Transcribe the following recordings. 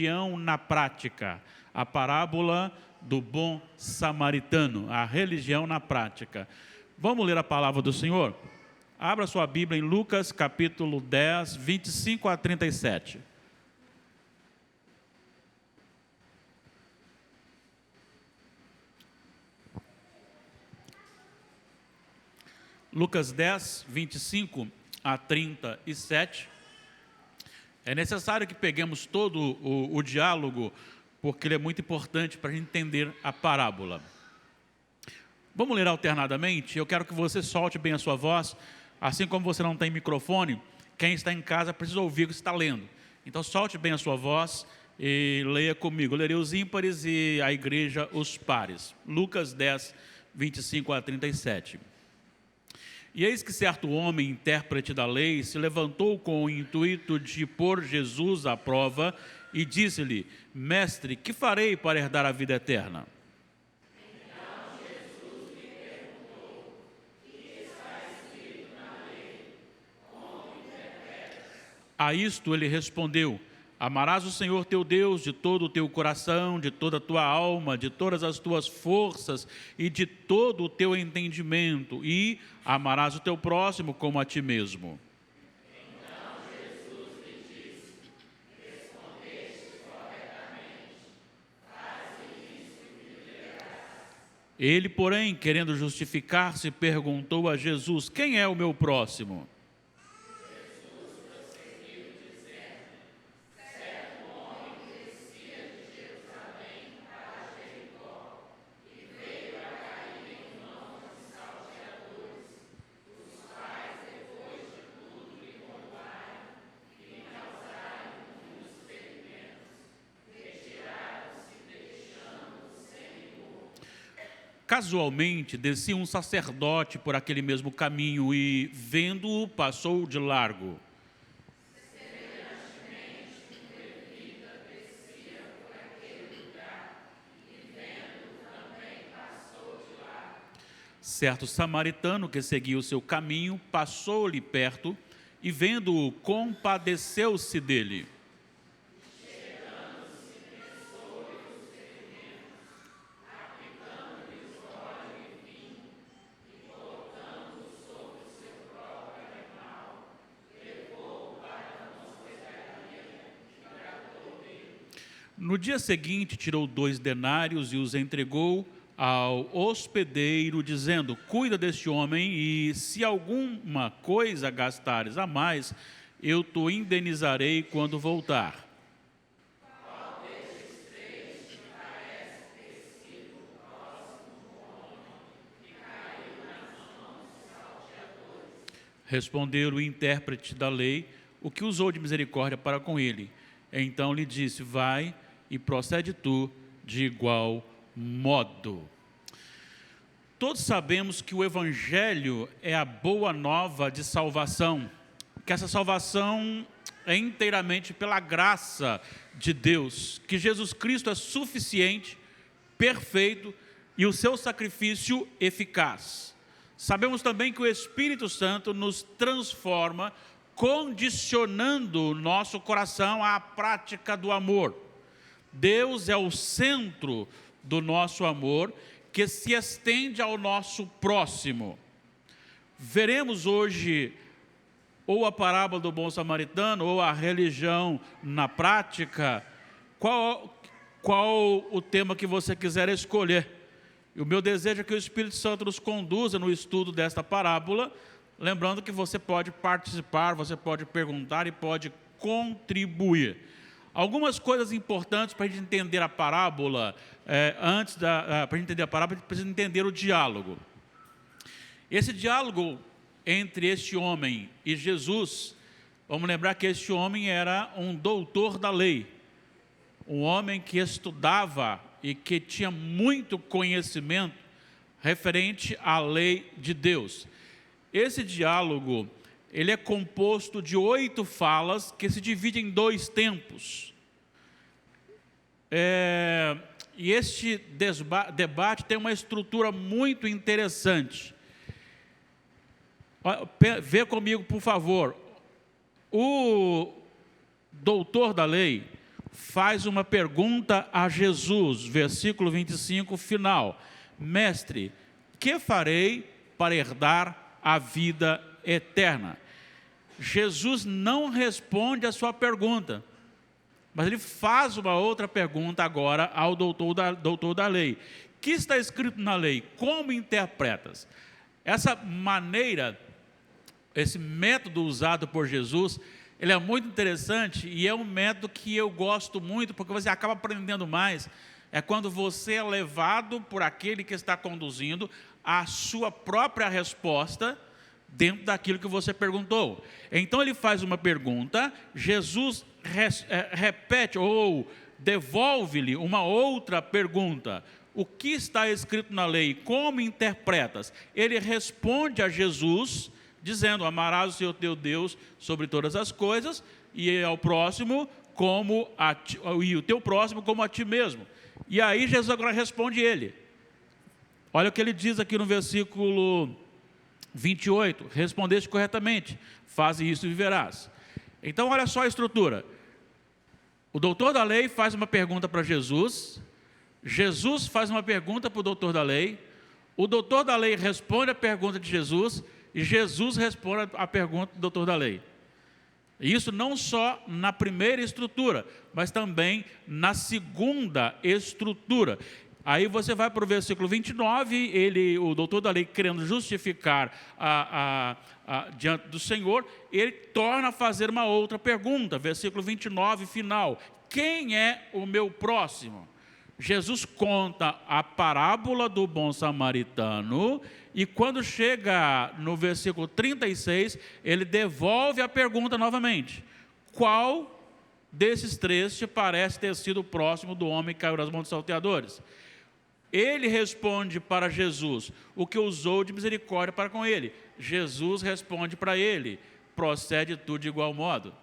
religião na prática. A parábola do bom samaritano, a religião na prática. Vamos ler a palavra do Senhor? Abra sua Bíblia em Lucas capítulo 10, 25 a 37. Lucas 10, 25 a 37. É necessário que peguemos todo o diálogo, porque ele é muito importante para a gente entender a parábola. Vamos ler alternadamente? Eu quero que você solte bem a sua voz, assim como você não tem microfone, quem está em casa precisa ouvir o que está lendo. Então solte bem a sua voz e leia comigo. Eu lerei os ímpares e a igreja os pares. Lucas 10, 25 a 37. E eis que certo homem, intérprete da lei, se levantou com o intuito de pôr Jesus à prova e disse-lhe: Mestre, que farei para herdar a vida eterna? Então Jesus lhe perguntou: que está escrito na lei? Como interpretas? A isto ele respondeu: Amarás o Senhor teu Deus de todo o teu coração, de toda a tua alma, de todas as tuas forças e de todo o teu entendimento, e amarás o teu próximo como a ti mesmo. Então Jesus lhe disse: respondeste corretamente, faze isso e viverás. Ele, porém, querendo justificar-se, perguntou a Jesus: Quem é o meu próximo? Casualmente, descia um sacerdote por aquele mesmo caminho e, vendo-o, passou de largo. Semelhantemente, um levita descia por aquele lugar e, vendo, também passou de largo. Certo samaritano que seguia o seu caminho, passou-lhe perto e, vendo-o, compadeceu-se dele. No dia seguinte, tirou 2 denários e os entregou ao hospedeiro, dizendo: Cuida deste homem, e se alguma coisa gastares a mais, eu te indenizarei quando voltar. Qual destes três te parece ter sido próximo do homem que caiu nas mãos dos salteadores? Respondeu o intérprete da lei, o que usou de misericórdia para com ele. Então lhe disse: Vai e procede tu de igual modo. Todos sabemos que o Evangelho é a boa nova de salvação, que essa salvação é inteiramente pela graça de Deus, que Jesus Cristo é suficiente, perfeito e o seu sacrifício eficaz. Sabemos também que o Espírito Santo nos transforma, condicionando o nosso coração à prática do amor. Deus é o centro do nosso amor, que se estende ao nosso próximo. Veremos hoje ou a parábola do bom samaritano, ou a religião na prática. Qual o tema que você quiser escolher. E o meu desejo é que o Espírito Santo nos conduza no estudo desta parábola, lembrando que você pode participar, você pode perguntar e pode contribuir. Algumas coisas importantes para a gente entender a parábola, para a gente entender a parábola, a gente precisa entender o diálogo. Esse diálogo entre este homem e Jesus, vamos lembrar que este homem era um doutor da lei, um homem que estudava e que tinha muito conhecimento referente à lei de Deus. Esse diálogo, ele é composto de 8 falas que se dividem em 2 tempos. E este debate tem uma estrutura muito interessante. Vê comigo, por favor. O doutor da lei, faz uma pergunta a Jesus, versículo 25, final: Mestre, que farei para herdar a vida eterna? Jesus não responde a sua pergunta, mas ele faz uma outra pergunta agora ao doutor da lei. O que está escrito na lei? Como interpretas? Essa maneira, esse método usado por Jesus, ele é muito interessante e é um método que eu gosto muito, porque você acaba aprendendo mais. É quando você é levado por aquele que está conduzindo a sua própria resposta dentro daquilo que você perguntou. Então ele faz uma pergunta, Jesus repete ou devolve-lhe uma outra pergunta: o que está escrito na lei? Como interpretas? Ele responde a Jesus dizendo: amarás o Senhor teu Deus sobre todas as coisas e ao próximo como e o teu próximo como a ti mesmo. E aí Jesus agora responde ele. Olha o que ele diz aqui no versículo 28, respondeste corretamente, faze isso e viverás. Então olha só a estrutura. O doutor da lei faz uma pergunta para Jesus, Jesus faz uma pergunta para o doutor da lei, o doutor da lei responde a pergunta de Jesus, e Jesus responde a pergunta do doutor da lei. Isso não só na primeira estrutura, mas também na segunda estrutura. Aí você vai para o versículo 29, o doutor da lei, querendo justificar diante do Senhor, ele torna a fazer uma outra pergunta, versículo 29, final: quem é o meu próximo? Jesus conta a parábola do bom samaritano, e quando chega no versículo 36, ele devolve a pergunta novamente: qual desses três te parece ter sido o próximo do homem que caiu nas mãos dos salteadores? Ele responde para Jesus o que usou de misericórdia para com ele. Jesus responde para ele: procede tu de igual modo.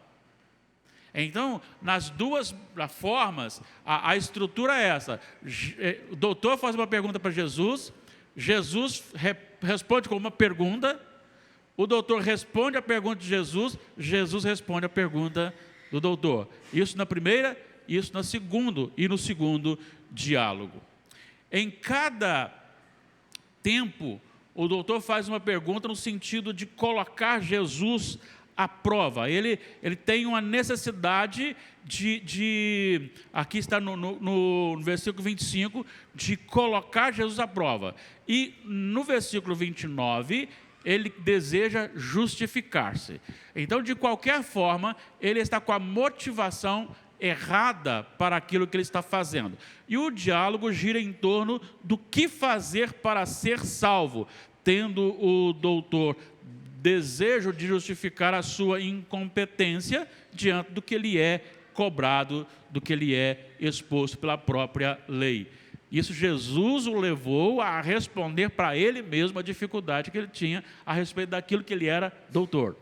Então, nas duas formas, a estrutura é essa. O doutor faz uma pergunta para Jesus, Jesus responde com uma pergunta, o doutor responde a pergunta de Jesus, Jesus responde a pergunta do doutor. Isso na primeira, isso no segundo diálogo. Em cada tempo, o doutor faz uma pergunta no sentido de colocar Jesus à prova. Ele tem uma necessidade aqui está no versículo 25, de colocar Jesus à prova. E no versículo 29, ele deseja justificar-se. Então, de qualquer forma, ele está com a motivação errada para aquilo que ele está fazendo. E o diálogo gira em torno do que fazer para ser salvo, tendo o doutor desejo de justificar a sua incompetência diante do que ele é cobrado, do que ele é exposto pela própria lei. Isso Jesus o levou a responder para ele mesmo a dificuldade que ele tinha a respeito daquilo que ele era doutor.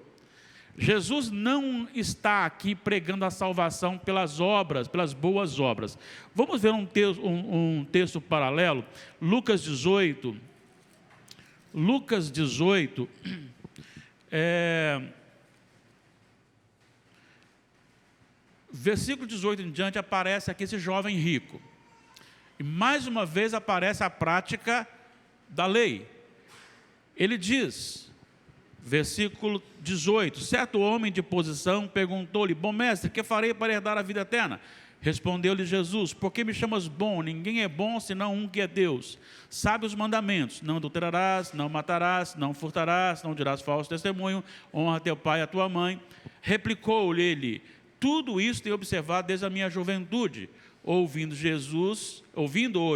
Jesus não está aqui pregando a salvação pelas obras, pelas boas obras. Vamos ver um texto paralelo, Lucas 18. Lucas 18, versículo 18 em diante, aparece aqui esse jovem rico. E mais uma vez aparece a prática da lei. Ele diz, versículo 18, certo homem de posição perguntou-lhe: bom mestre, que farei para herdar a vida eterna? Respondeu-lhe Jesus: por que me chamas bom? Ninguém é bom senão um que é Deus. Sabe os mandamentos: não adulterarás, não matarás, não furtarás, não dirás falso testemunho, honra teu pai e a tua mãe. Replicou-lhe ele: tudo isso tenho observado desde a minha juventude. Ouvindo-o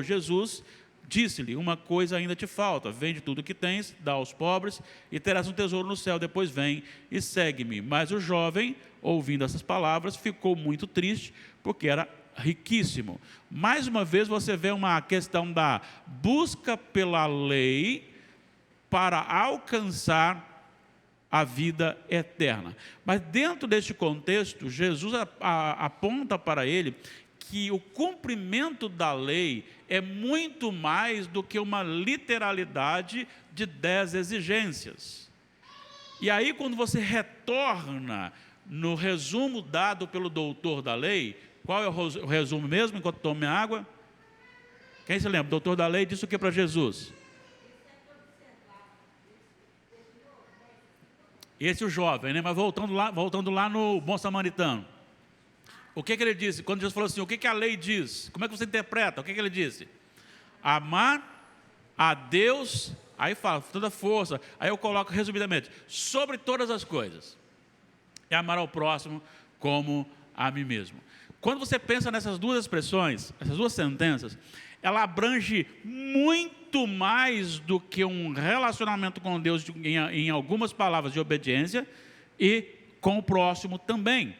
Jesus, disse-lhe: uma coisa ainda te falta, vende tudo o que tens, dá aos pobres, e terás um tesouro no céu, depois vem e segue-me. Mas o jovem, ouvindo essas palavras, ficou muito triste, porque era riquíssimo. Mais uma vez você vê uma questão da busca pela lei para alcançar a vida eterna. Mas dentro deste contexto, Jesus aponta para ele que o cumprimento da lei é muito mais do que uma literalidade de 10 exigências. E aí, quando você retorna no resumo dado pelo doutor da lei, Qual é o resumo mesmo, enquanto tomo minha água? Quem se lembra? O doutor da lei disse o que para Jesus? Esse é o jovem, né? Mas voltando lá no bom samaritano. O que ele disse? Quando Jesus falou assim, o que a lei diz? Como é que você interpreta? O que ele disse? Amar a Deus, aí fala, toda força. Aí eu coloco resumidamente, sobre todas as coisas. E amar ao próximo como a mim mesmo. Quando você pensa nessas duas expressões, essas duas sentenças, ela abrange muito mais do que um relacionamento com Deus em algumas palavras de obediência e com o próximo também.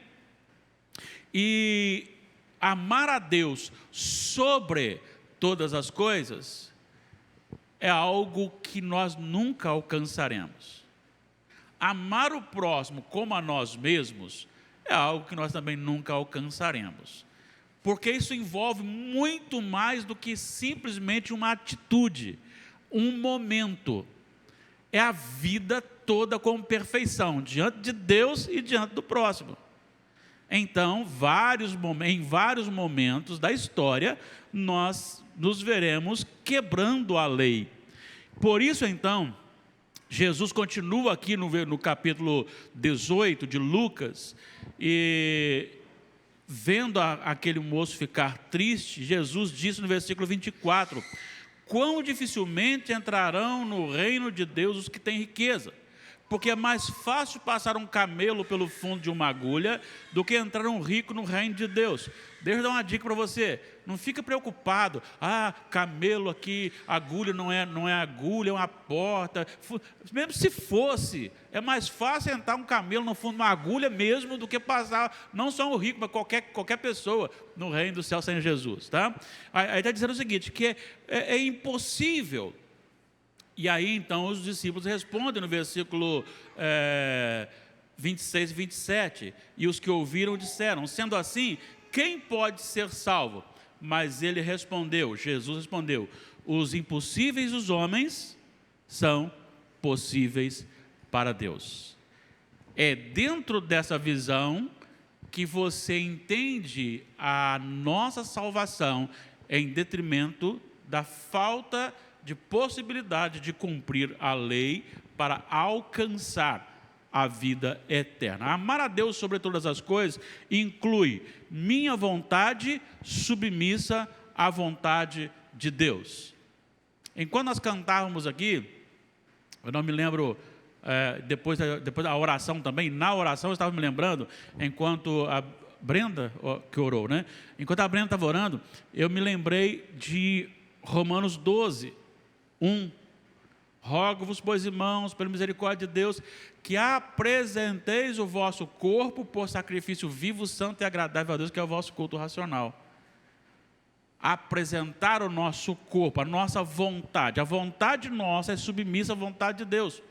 E amar a Deus sobre todas as coisas é algo que nós nunca alcançaremos. Amar o próximo como a nós mesmos é algo que nós também nunca alcançaremos. Porque isso envolve muito mais do que simplesmente uma atitude, um momento. É a vida toda com perfeição, diante de Deus e diante do próximo. Então, em vários momentos da história, nós nos veremos quebrando a lei. Por isso, então, Jesus continua aqui no capítulo 18 de Lucas, e vendo aquele moço ficar triste, Jesus disse no versículo 24, quão dificilmente entrarão no reino de Deus os que têm riqueza, porque é mais fácil passar um camelo pelo fundo de uma agulha do que entrar um rico no reino de Deus. Deixa eu dar uma dica para você, não fica preocupado, camelo aqui, agulha não é agulha, é uma porta, mesmo se fosse, é mais fácil entrar um camelo no fundo de uma agulha mesmo do que passar, não só um rico, mas qualquer pessoa no reino do céu sem Jesus, tá? Aí está dizendo o seguinte, que é impossível. E aí então os discípulos respondem no versículo 26 e 27, e os que ouviram disseram, sendo assim, quem pode ser salvo? Mas ele respondeu, Jesus respondeu, os impossíveis dos homens são possíveis para Deus. É dentro dessa visão que você entende a nossa salvação em detrimento da falta de possibilidade de cumprir a lei para alcançar a vida eterna. Amar a Deus sobre todas as coisas inclui minha vontade submissa à vontade de Deus. Enquanto nós cantávamos aqui, eu não me lembro, depois da oração também, na oração eu estava me lembrando, enquanto a Brenda, que orou, né? Enquanto a Brenda estava orando, eu me lembrei de Romanos 12, 1. Rogo-vos, pois, irmãos, pela misericórdia de Deus, que apresenteis o vosso corpo por sacrifício vivo, santo e agradável a Deus, que é o vosso culto racional. Apresentar o nosso corpo, a nossa vontade. A vontade nossa é submissa à vontade de Deus.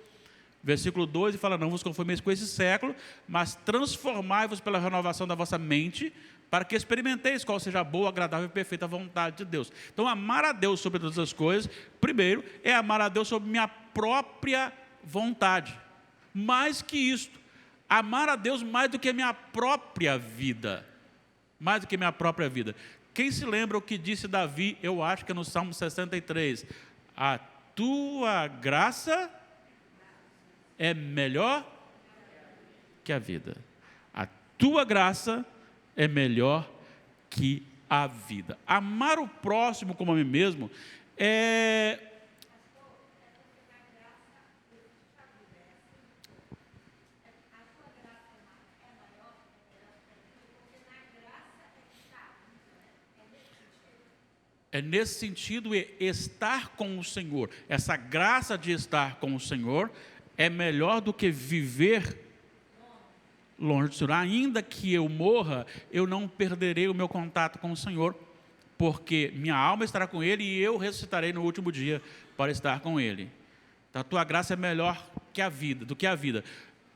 Versículo 2 fala, não vos conformeis com esse século, mas transformai-vos pela renovação da vossa mente, para que experimenteis qual seja a boa, agradável e perfeita vontade de Deus. Então, amar a Deus sobre todas as coisas, primeiro, é amar a Deus sobre minha própria vontade. Mais que isto, amar a Deus mais do que a minha própria vida. Mais do que a minha própria vida. Quem se lembra o que disse Davi, eu acho que é no Salmo 63, a tua graça é melhor que a vida. A tua graça é melhor que a vida. Amar o próximo como a mim mesmo é... É nesse sentido, estar com o Senhor. Essa graça de estar com o Senhor é melhor do que viver longe do Senhor. Ainda que eu morra, eu não perderei o meu contato com o Senhor, porque minha alma estará com Ele e eu ressuscitarei no último dia para estar com Ele. Então, a tua graça é melhor que a vida, do que a vida.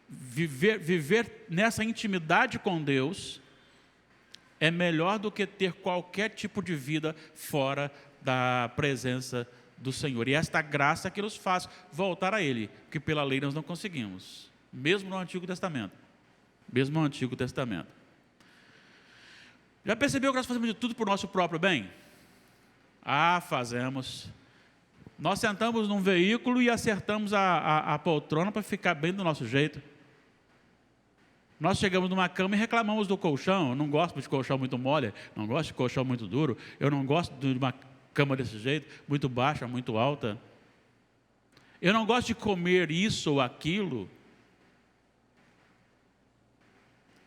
Viver nessa intimidade com Deus é melhor do que ter qualquer tipo de vida fora da presença do Senhor. E esta graça que nos faz voltar a Ele, que pela lei nós não conseguimos, mesmo no Antigo Testamento. Mesmo no Antigo Testamento. Já percebeu que nós fazemos de tudo para o nosso próprio bem? Ah, fazemos. Nós sentamos num veículo e acertamos a poltrona para ficar bem do nosso jeito. Nós chegamos numa cama e reclamamos do colchão. Eu não gosto de colchão muito mole, não gosto de colchão muito duro, eu não gosto de uma cama desse jeito, muito baixa, muito alta. Eu não gosto de comer isso ou aquilo.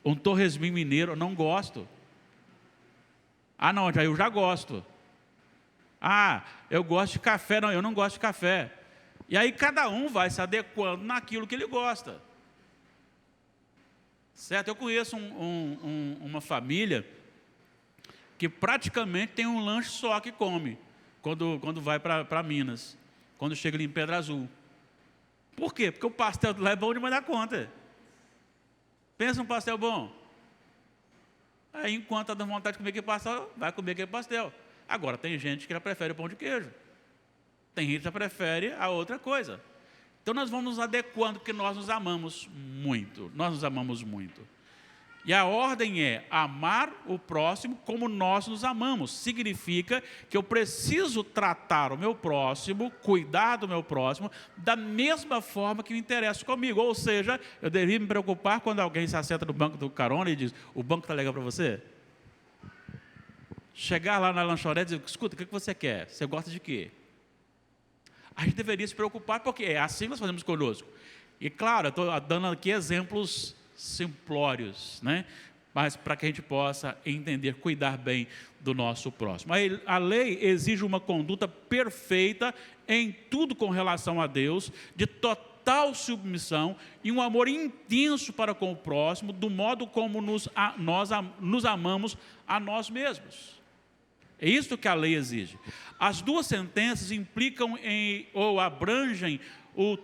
Um torresminho mineiro, eu não gosto. Ah, não, eu já gosto. Ah, eu gosto de café. Não, eu não gosto de café. E aí cada um vai se adequando naquilo que ele gosta. Certo? Eu conheço uma família que praticamente tem um lanche só que come quando vai para Minas, quando chega ali em Pedra Azul. Por quê? Porque o pastel lá é bom demais da conta. Pensa num pastel bom. Aí, enquanto está dando vontade de comer aquele pastel, vai comer aquele pastel. Agora, tem gente que já prefere o pão de queijo. Tem gente que já prefere a outra coisa. Então, nós vamos nos adequando, porque nós nos amamos muito. Nós nos amamos muito. E a ordem é amar o próximo como nós nos amamos. Significa que eu preciso tratar o meu próximo, cuidar do meu próximo, da mesma forma que me interessa comigo. Ou seja, eu deveria me preocupar quando alguém se assenta no banco do carona e diz, o banco está legal para você? Chegar lá na lanchonete e dizer, escuta, o que você quer? Você gosta de quê? A gente deveria se preocupar, porque é assim que nós fazemos conosco. E claro, eu estou dando aqui exemplos simplórios, né? Mas para que a gente possa entender, cuidar bem do nosso próximo. A lei exige uma conduta perfeita em tudo com relação a Deus, de total submissão e um amor intenso para com o próximo, do modo como nós nos amamos a nós mesmos. É isso que a lei exige. As duas sentenças implicam ou abrangem o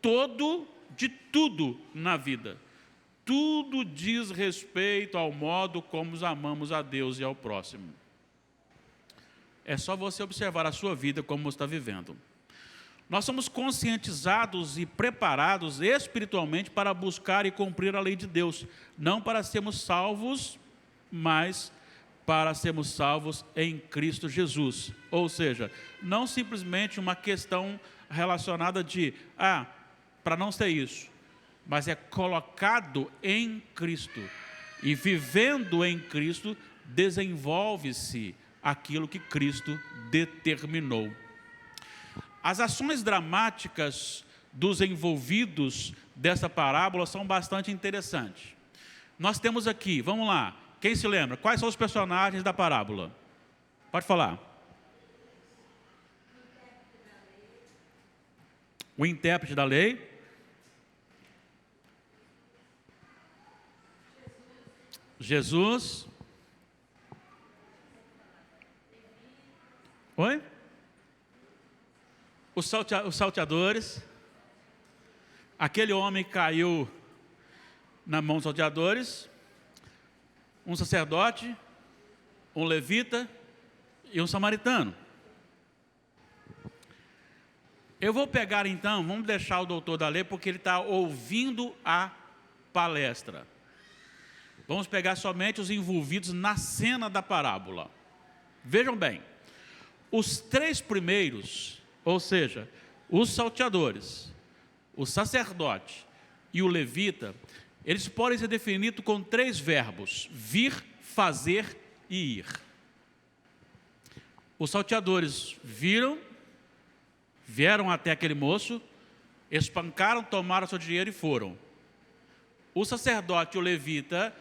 todo de tudo na vida. Tudo diz respeito ao modo como nos amamos a Deus e ao próximo. É só você observar a sua vida como você está vivendo. Nós somos conscientizados e preparados espiritualmente para buscar e cumprir a lei de Deus. Não para sermos salvos, mas para sermos salvos em Cristo Jesus. Ou seja, não simplesmente uma questão relacionada de, para não ser isso. Mas é colocado em Cristo. E vivendo em Cristo, desenvolve-se aquilo que Cristo determinou. As ações dramáticas dos envolvidos dessa parábola são bastante interessantes. Nós temos aqui, vamos lá, quem se lembra? Quais são os personagens da parábola? Pode falar. O intérprete da lei. Jesus. Oi? Os salteadores. Aquele homem caiu na mão dos salteadores. Um sacerdote, um levita e um samaritano. Eu vou pegar então, vamos deixar o doutor da lei, porque ele está ouvindo a palestra. Vamos pegar somente os envolvidos na cena da parábola. Vejam bem, os três primeiros, ou seja, os salteadores, o sacerdote e o levita, eles podem ser definidos com três verbos: vir, fazer e ir. Os salteadores vieram até aquele moço, espancaram, tomaram seu dinheiro e foram. O sacerdote e o levita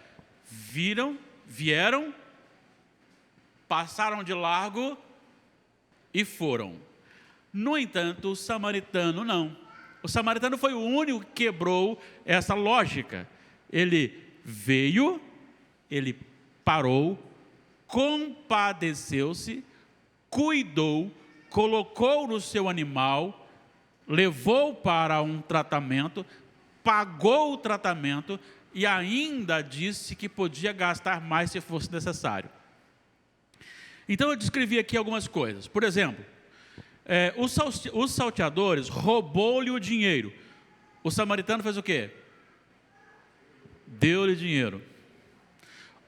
vieram, passaram de largo e foram. No entanto, o samaritano não. O samaritano foi o único que quebrou essa lógica. Ele veio, ele parou, compadeceu-se, cuidou, colocou no seu animal, levou para um tratamento, pagou o tratamento e ainda disse que podia gastar mais se fosse necessário. Então eu descrevi aqui algumas coisas. Por exemplo, os salteadores roubou-lhe o dinheiro. O samaritano fez o quê? Deu-lhe dinheiro.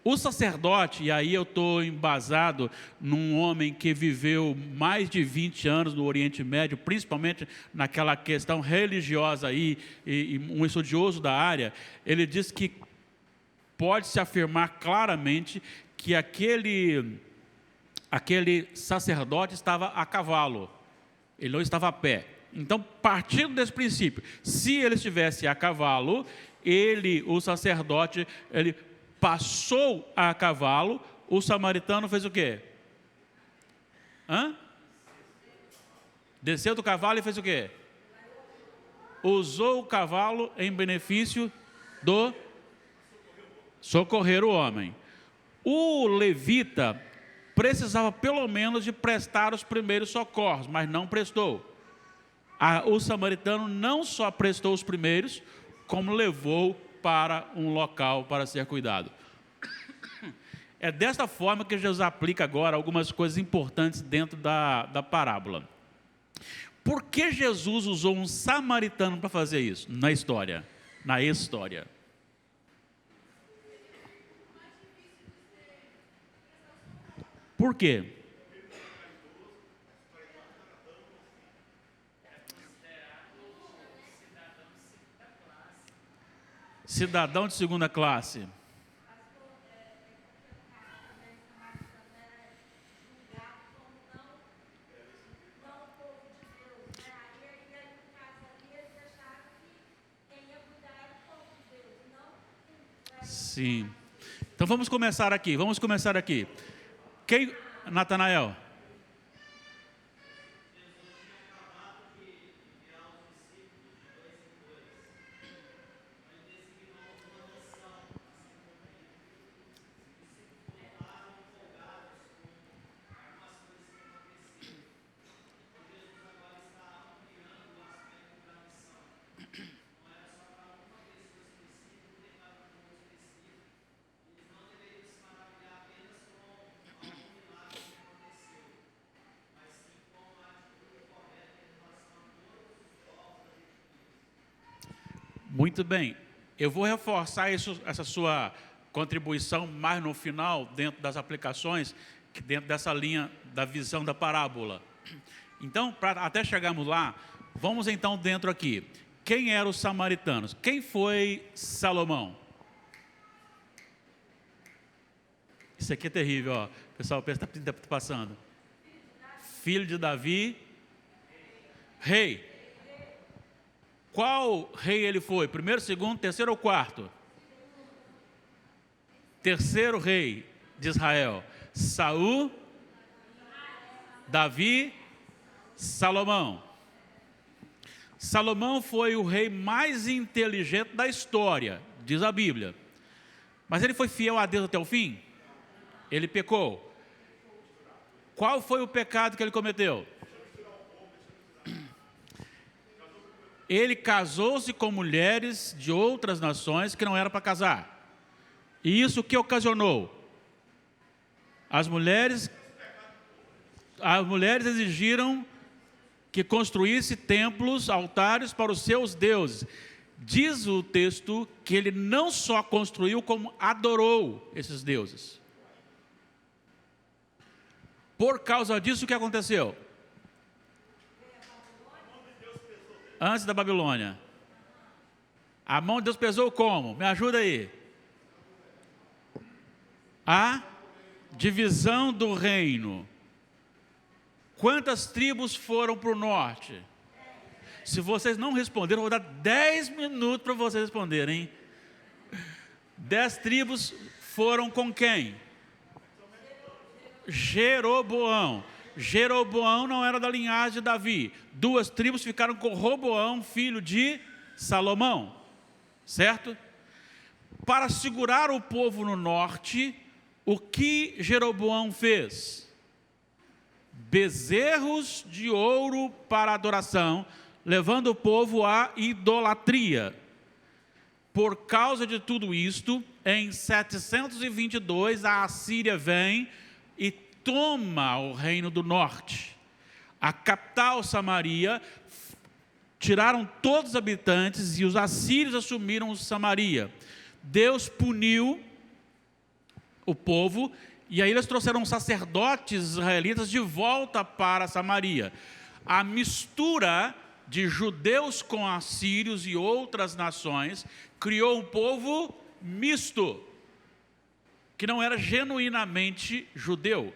O sacerdote, e aí eu estou embasado num homem que viveu mais de 20 anos no Oriente Médio, principalmente naquela questão religiosa aí, e um estudioso da área, ele diz que pode-se afirmar claramente que aquele sacerdote estava a cavalo, ele não estava a pé. Então, partindo desse princípio, se ele estivesse a cavalo, o sacerdote, ele passou a cavalo, o samaritano fez o quê? Desceu do cavalo e fez o quê? Usou o cavalo em benefício do socorrer o homem. O levita precisava pelo menos de prestar os primeiros socorros, mas não prestou. O samaritano não só prestou os primeiros, como levou para um local para ser cuidado. É desta forma que Jesus aplica agora algumas coisas importantes dentro da parábola. Por que Jesus usou um samaritano para fazer isso? Na história. Por quê? Cidadão de segunda classe. Sim. Então vamos começar aqui. Quem, Natanael? Muito bem, eu vou reforçar essa sua contribuição mais no final, dentro das aplicações, dentro dessa linha da visão da parábola. Então, até chegarmos lá, vamos então dentro aqui. Quem eram os samaritanos? Quem foi Salomão? Isso aqui é terrível, ó. Pessoal, está passando. Filho de Davi, rei. Qual rei ele foi? Primeiro, segundo, terceiro ou quarto? Terceiro rei de Israel. Saul, Davi, Salomão. Salomão foi o rei mais inteligente da história, diz a Bíblia. Mas ele foi fiel a Deus até o fim? Ele pecou. Qual foi o pecado que ele cometeu? Ele casou-se com mulheres de outras nações que não era para casar. E isso que ocasionou? As mulheres exigiram que construísse templos, altares para os seus deuses. Diz o texto que ele não só construiu, como adorou esses deuses. Por causa disso, o que aconteceu? Antes da Babilônia. A mão de Deus pesou como? Me ajuda aí. A divisão do reino. Quantas tribos foram para o norte? Se vocês não responderam, eu vou dar 10 minutos para vocês responderem. 10 tribos foram com quem? Jeroboão. Jeroboão não era da linhagem de Davi. 2 tribos ficaram com Roboão, filho de Salomão. Certo? Para segurar o povo no norte, o que Jeroboão fez? Bezerros de ouro para adoração, levando o povo à idolatria. Por causa de tudo isto, em 722, a Assíria vem e toma o reino do norte. A capital, Samaria, tiraram todos os habitantes e os assírios assumiram Samaria. Deus puniu o povo, e aí eles trouxeram sacerdotes israelitas de volta para Samaria. A mistura de judeus com assírios e outras nações criou um povo misto, que não era genuinamente judeu.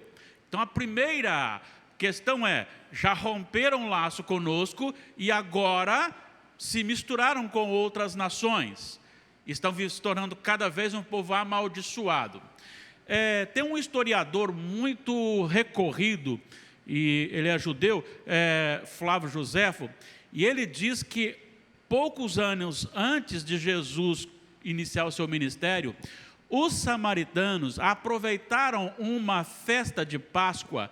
Então a primeira questão é, já romperam o laço conosco e agora se misturaram com outras nações. Estão se tornando cada vez um povo amaldiçoado. Tem um historiador muito recorrido, e ele é judeu, Flávio Joséfo, e ele diz que poucos anos antes de Jesus iniciar o seu ministério, os samaritanos aproveitaram uma festa de Páscoa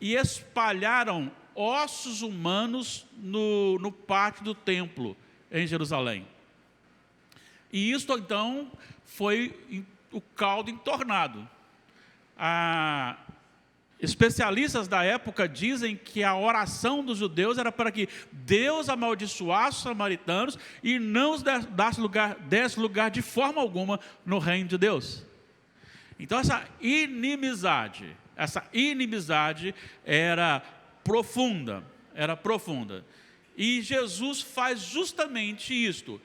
e espalharam ossos humanos no pátio do templo em Jerusalém. E isso então foi o caldo entornado. Especialistas da época dizem que a oração dos judeus era para que Deus amaldiçoasse os samaritanos e não os desse lugar de forma alguma no reino de Deus. Então essa inimizade era profunda. E Jesus faz justamente isto.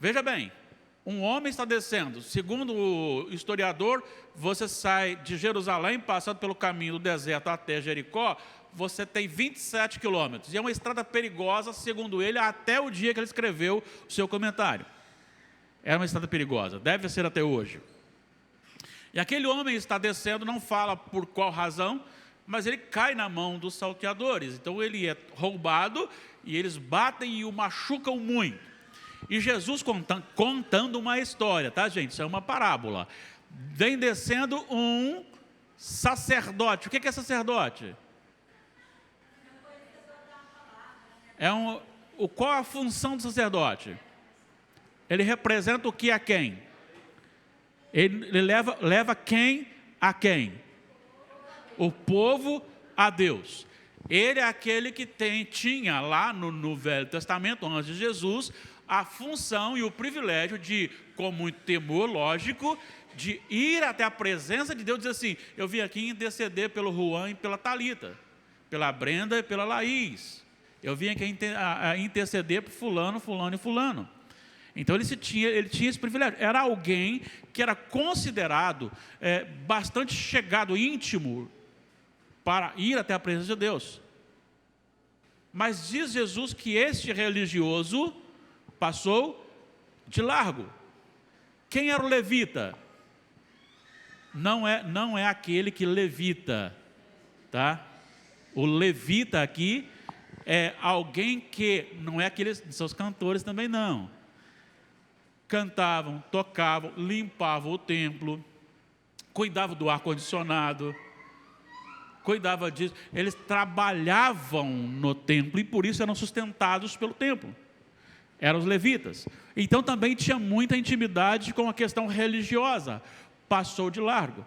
Veja bem, um homem está descendo, segundo o historiador, você sai de Jerusalém, passando pelo caminho do deserto até Jericó, você tem 27 quilômetros, e é uma estrada perigosa, segundo ele, até o dia que ele escreveu o seu comentário. Era uma estrada perigosa, deve ser até hoje. E aquele homem está descendo, não fala por qual razão, mas ele cai na mão dos salteadores, então ele é roubado, e eles batem e o machucam muito. E Jesus contando uma história, tá, gente? Isso é uma parábola. Vem descendo um sacerdote. O que é sacerdote? Qual a função do sacerdote? Ele representa o que a quem? Ele leva quem a quem? O povo a Deus. Ele é aquele que tinha lá no Velho Testamento, antes de Jesus, a função e o privilégio de, com muito temor, lógico, de ir até a presença de Deus e dizer assim, eu vim aqui interceder pelo Juan e pela Thalita, pela Brenda e pela Laís. Eu vim aqui interceder por fulano, fulano e fulano. Então ele tinha esse privilégio. Era alguém que era considerado bastante chegado, íntimo, para ir até a presença de Deus. Mas diz Jesus que este religioso passou de largo. Quem era o levita? Não é aquele que levita, tá? O levita aqui é alguém que não é aqueles, seus cantores também não. Cantavam, tocavam, limpavam o templo, cuidavam do ar-condicionado, cuidavam disso. Eles trabalhavam no templo e por isso eram sustentados pelo templo. Eram os levitas. Então também tinha muita intimidade com a questão religiosa. Passou de largo.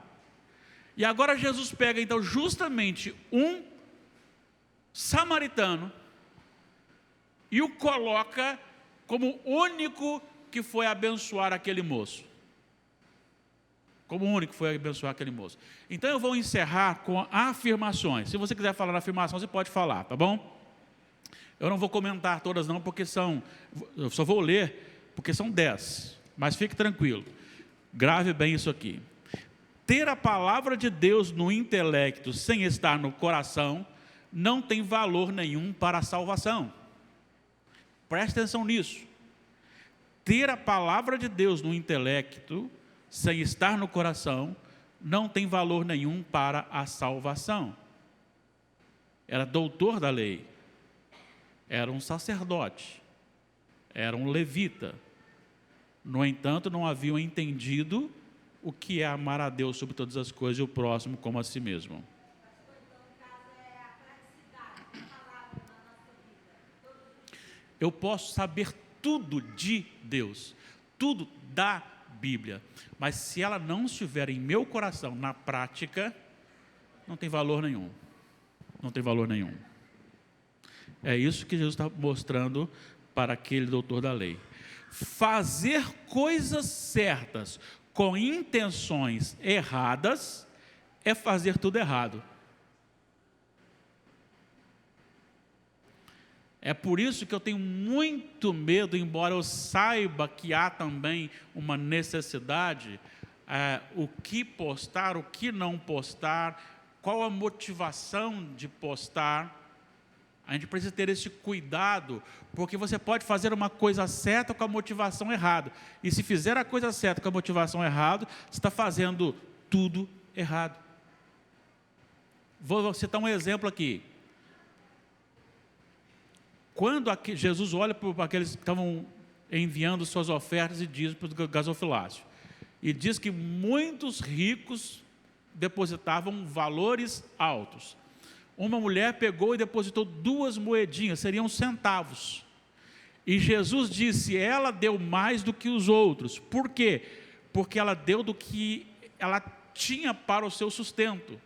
E agora Jesus pega então justamente um samaritano e o coloca como o único que foi abençoar aquele moço. Como o único que foi abençoar aquele moço. Então eu vou encerrar com afirmações. Se você quiser falar na afirmação, você pode falar, tá bom? Eu não vou comentar todas não, porque eu só vou ler, porque são 10. Mas fique tranquilo, grave bem isso aqui. Ter a palavra de Deus no intelecto, sem estar no coração, não tem valor nenhum para a salvação. Preste atenção nisso. Ter a palavra de Deus no intelecto, sem estar no coração, não tem valor nenhum para a salvação. Era doutor da lei. Era um sacerdote, era um levita. No entanto, não haviam entendido o que é amar a Deus sobre todas as coisas e o próximo como a si mesmo. Eu posso saber tudo de Deus, tudo da Bíblia, mas se ela não estiver em meu coração, na prática, não tem valor nenhum. Não tem valor nenhum. É isso que Jesus está mostrando para aquele doutor da lei. Fazer coisas certas com intenções erradas é fazer tudo errado. É por isso que eu tenho muito medo, embora eu saiba que há também uma necessidade, o que postar, o que não postar, qual a motivação de postar. A gente precisa ter esse cuidado, porque você pode fazer uma coisa certa com a motivação errada. E se fizer a coisa certa com a motivação errada, você está fazendo tudo errado. Vou citar um exemplo aqui. Quando Jesus olha para aqueles que estavam enviando suas ofertas e dízimos para o gasofilácio, e diz que muitos ricos depositavam valores altos. Uma mulher pegou e depositou 2 moedinhas, seriam centavos. E Jesus disse, ela deu mais do que os outros. Por quê? Porque ela deu do que ela tinha para o seu sustento.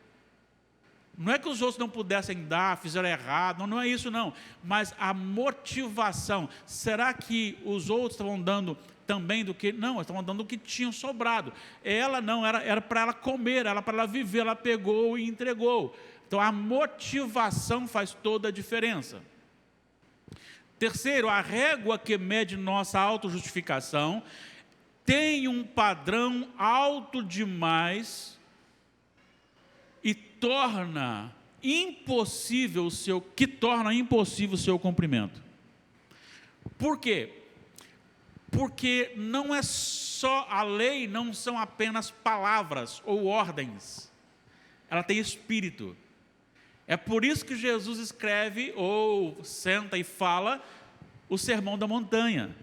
Não é que os outros não pudessem dar, fizeram errado, não é isso não. Mas a motivação, será que os outros estavam dando também do que? Não, estavam dando o que tinham sobrado. Ela não, era para ela comer, era para ela viver, ela pegou e entregou. Então a motivação faz toda a diferença. Terceiro, a régua que mede nossa autojustificação tem um padrão alto demais e torna impossível o seu cumprimento. Por quê? Porque não é só a lei, não são apenas palavras ou ordens. Ela tem espírito. É por isso que Jesus escreve, ou senta e fala, o Sermão da Montanha.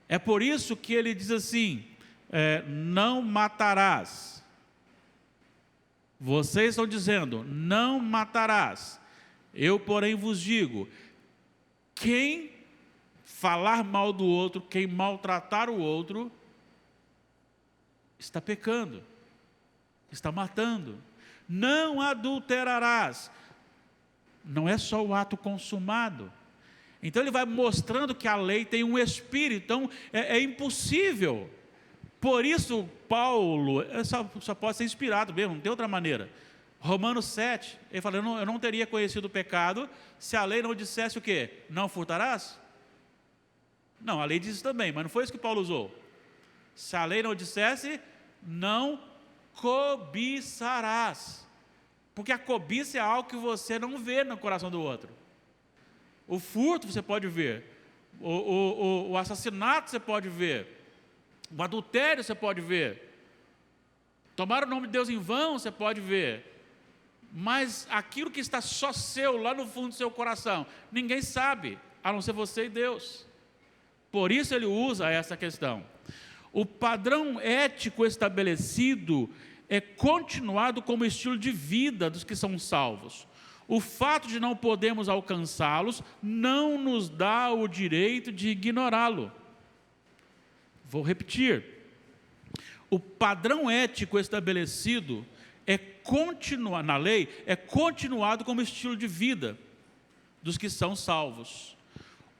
É por isso que ele diz assim, não matarás. Vocês estão dizendo, não matarás. Eu, porém, vos digo, quem falar mal do outro, quem maltratar o outro, está pecando, está matando. Não adulterarás. Não é só o ato consumado. Então ele vai mostrando que a lei tem um espírito, então é impossível. Por isso Paulo só pode ser inspirado mesmo, não tem outra maneira. Romanos 7, ele fala, eu não teria conhecido o pecado se a lei não dissesse o quê? Não furtarás? Não, a lei diz isso também, mas não foi isso que Paulo usou. Se a lei não dissesse, não cobiçarás. Porque a cobiça é algo que você não vê no coração do outro. O furto você pode ver. O assassinato você pode ver. O adultério você pode ver. Tomar o nome de Deus em vão você pode ver. Mas aquilo que está só seu, lá no fundo do seu coração, ninguém sabe, a não ser você e Deus. Por isso ele usa essa questão. O padrão ético estabelecido é continuado como estilo de vida dos que são salvos. O fato de não podermos alcançá-los não nos dá o direito de ignorá-lo. Vou repetir. O padrão ético estabelecido na lei é continuado como estilo de vida dos que são salvos.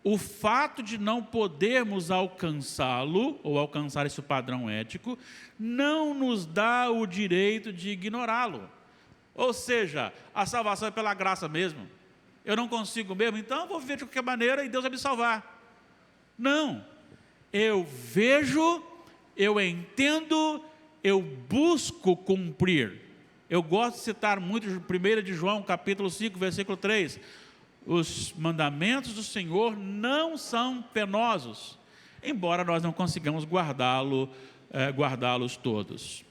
O fato de não podermos alcançá-lo, ou alcançar esse padrão ético, não nos dá o direito de ignorá-lo. Ou seja, a salvação é pela graça mesmo. Eu não consigo mesmo, então eu vou viver de qualquer maneira e Deus vai me salvar. Não. Eu vejo, eu entendo, eu busco cumprir. Eu gosto de citar muito 1 de João, capítulo 5, versículo 3. Os mandamentos do Senhor não são penosos, embora nós não consigamos guardá-los todos.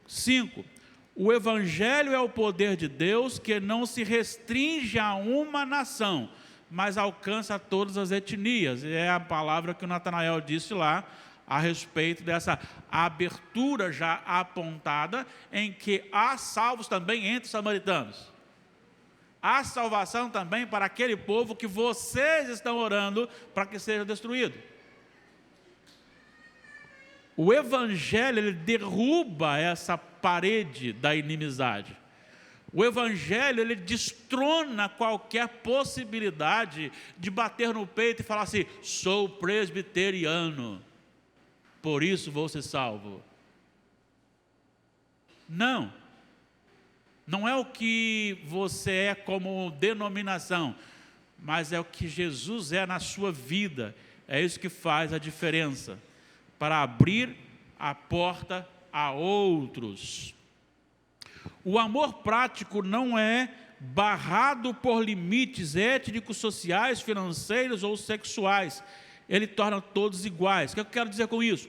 5. O Evangelho é o poder de Deus que não se restringe a uma nação, mas alcança todas as etnias. É a palavra que o Natanael disse lá, a respeito dessa abertura já apontada, em que há salvos também entre os samaritanos. Há salvação também para aquele povo que vocês estão orando para que seja destruído. O Evangelho, ele derruba essa parede da inimizade. O Evangelho, ele destrona qualquer possibilidade de bater no peito e falar assim, sou presbiteriano. por isso vou ser salvo. Não. Não é o que você é como denominação, mas é o que Jesus é na sua vida. É isso que faz a diferença, para abrir a porta a outros. O amor prático não é barrado por limites étnicos, sociais, financeiros ou sexuais. Ele torna todos iguais. O que eu quero dizer com isso?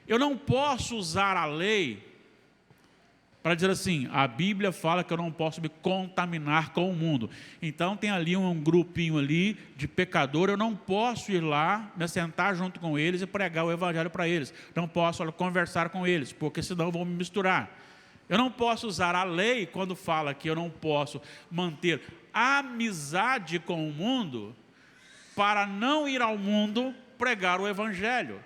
Eu não posso usar a lei para dizer assim, a Bíblia fala que eu não posso me contaminar com o mundo. Então tem ali um grupinho ali de pecador, eu não posso ir lá, me sentar junto com eles e pregar o evangelho para eles. Não posso conversar com eles, porque senão vão me misturar. Eu não posso usar a lei quando fala que eu não posso manter amizade com o mundo para não ir ao mundo pregar o evangelho.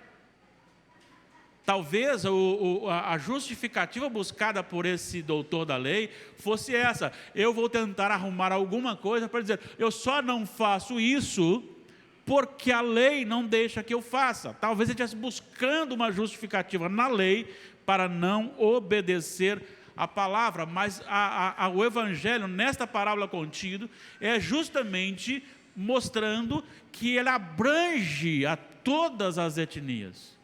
Talvez a justificativa buscada por esse doutor da lei fosse essa: eu vou tentar arrumar alguma coisa para dizer, eu só não faço isso porque a lei não deixa que eu faça. Talvez ele estivesse buscando uma justificativa na lei para não obedecer a palavra, mas o evangelho, nesta parábola contido, é justamente mostrando que ele abrange a todas as etnias.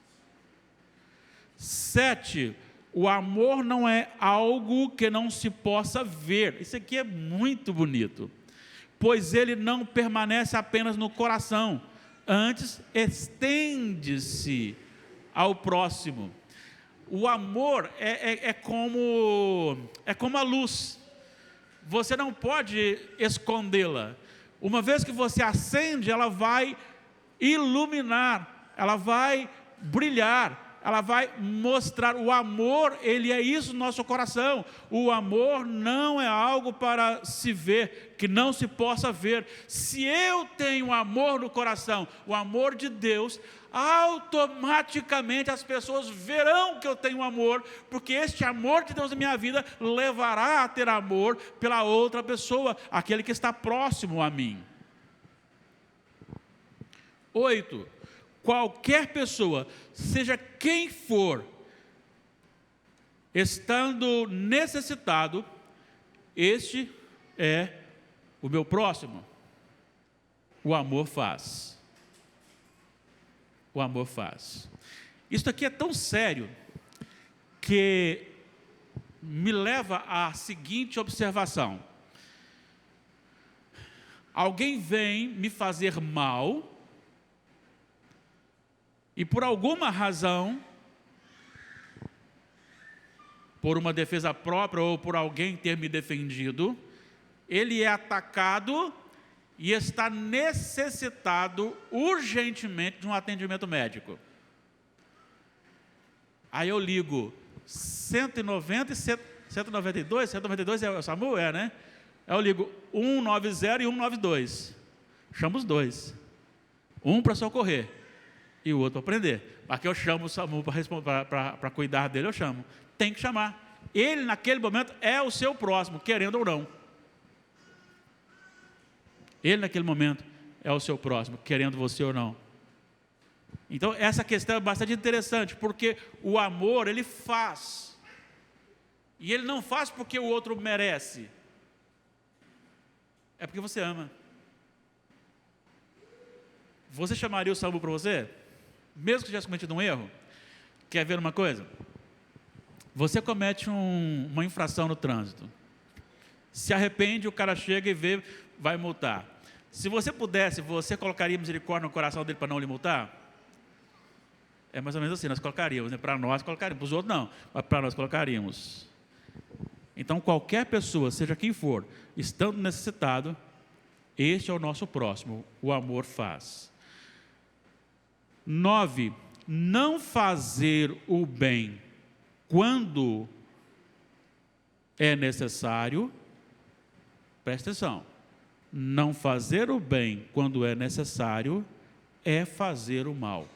7, o amor não é algo que não se possa ver. Isso aqui é muito bonito. Pois ele não permanece apenas no coração, antes estende-se ao próximo. O amor é como a luz. Você não pode escondê-la. Uma vez que você acende, ela vai iluminar, ela vai brilhar, ela vai mostrar. O amor, ele é isso no nosso coração. O amor não é algo para se ver, que não se possa ver. Se eu tenho amor no coração, o amor de Deus, automaticamente as pessoas verão que eu tenho amor, porque este amor de Deus na minha vida levará a ter amor pela outra pessoa, aquele que está próximo a mim. 8, qualquer pessoa, seja quem for, estando necessitado, este é o meu próximo. O amor faz. O amor faz. Isso aqui é tão sério que me leva à seguinte observação: alguém vem me fazer mal e por alguma razão, por uma defesa própria ou por alguém ter me defendido, ele é atacado e está necessitado urgentemente de um atendimento médico. Aí eu ligo 190 e 192, 192 é o SAMU? É, né? Aí eu ligo 190 e 192. Chamo os dois. Um para socorrer e o outro para prender. Aqui eu chamo o SAMU para cuidar dele, eu chamo. Tem que chamar. Ele, naquele momento, é o seu próximo, querendo ou não. Ele, naquele momento, é o seu próximo, querendo você ou não. Então, essa questão é bastante interessante, porque o amor, ele faz. E ele não faz porque o outro merece. É porque você ama. Você chamaria o SAMU para você? Mesmo que tivesse cometido um erro? Quer ver uma coisa? Você comete uma infração no trânsito. Se arrepende, o cara chega e vê, vai multar. Se você pudesse, você colocaria misericórdia no coração dele para não lhe multar? É mais ou menos assim, nós colocaríamos, né? Para nós colocaríamos, para os outros não, mas para nós colocaríamos. Então qualquer pessoa, seja quem for, estando necessitado, este é o nosso próximo, o amor faz. 9, não fazer o bem quando é necessário, presta atenção, não fazer o bem quando é necessário é fazer o mal.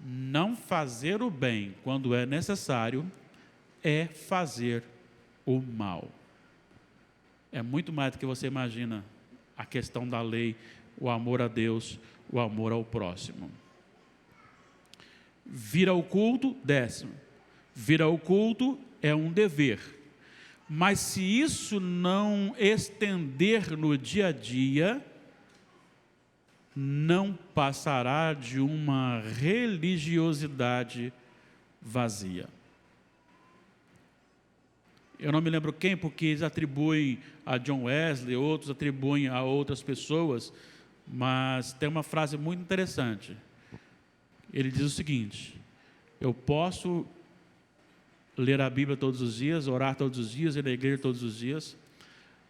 Não fazer o bem quando é necessário é fazer o mal. É muito mais do que você imagina a questão da lei, o amor a Deus, o amor ao próximo. Vir ao culto, 10º. Vir ao culto é um dever. Mas se isso não estender no dia a dia, não passará de uma religiosidade vazia. Eu não me lembro quem, porque eles atribuem a John Wesley, outros atribuem a outras pessoas, mas tem uma frase muito interessante. Ele diz o seguinte: eu posso ler a Bíblia todos os dias, orar todos os dias, ir na igreja todos os dias,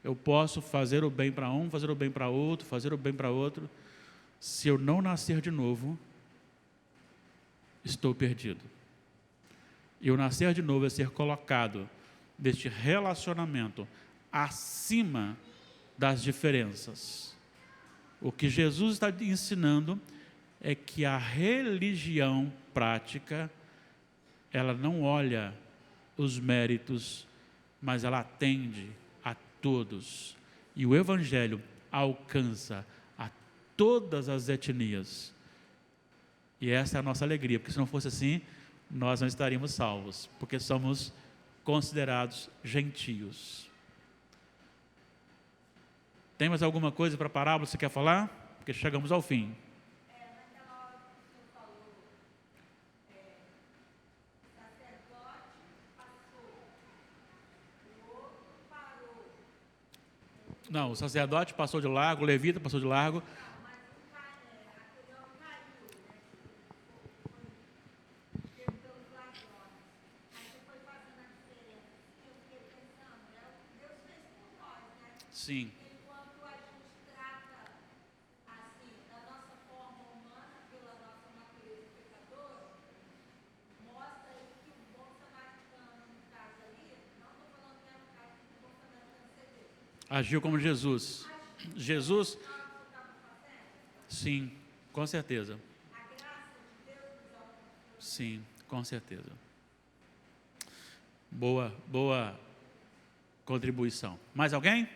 eu posso fazer o bem para um, fazer o bem para outro, fazer o bem para outro. Se eu não nascer de novo, estou perdido. E o nascer de novo é ser colocado neste relacionamento acima das diferenças. O que Jesus está ensinando é que a religião prática, ela não olha os méritos, mas ela atende a todos. E o Evangelho alcança a todas as etnias. E essa é a nossa alegria, porque se não fosse assim, nós não estaríamos salvos, porque somos considerados gentios. Tem mais alguma coisa para a parábola que você quer falar? Porque chegamos ao fim. Naquela hora que o senhor falou, o sacerdote passou, o outro parou. Não, o sacerdote passou de largo, o levita passou de largo. Mas aquele homem caiu, foi pelos ladrões. Aí você foi fazendo a diferença. Eu fiquei pensando, Deus fez por nós, né? Sim. Enquanto a gente trata, assim, da nossa forma humana, pela nossa natureza pecadora, mostra aí que o bom samaritano, no caso ali, não estou falando que é o caso do bom samaritano ser Deus. Agiu como Jesus. Jesus? Sim, com certeza. A graça de Deus nos alcançou. Sim, com certeza. Boa contribuição. Mais alguém?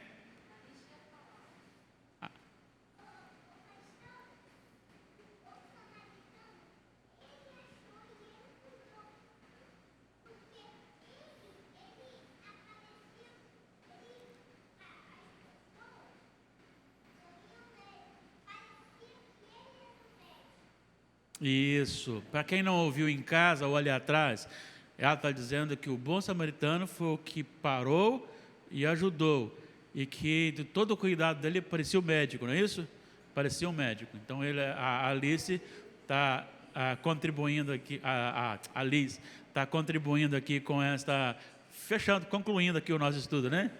Isso. Para quem não ouviu em casa ou ali atrás, ela está dizendo que o bom samaritano foi o que parou e ajudou. E que de todo o cuidado dele parecia o médico, não é isso? Parecia um médico. Então a Alice está contribuindo aqui, a Liz está contribuindo aqui com esta, concluindo aqui o nosso estudo, né?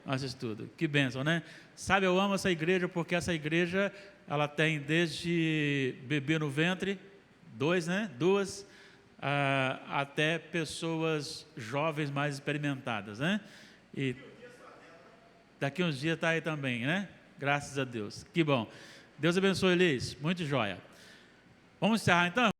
Nosso estudo. Que bênção, né? Sabe, eu amo essa igreja porque essa igreja, ela tem desde bebê no ventre, duas, até pessoas jovens mais experimentadas, né? E daqui uns dias está aí também, né? Graças a Deus. Que bom. Deus abençoe, Elis. Muito jóia. Vamos encerrar então?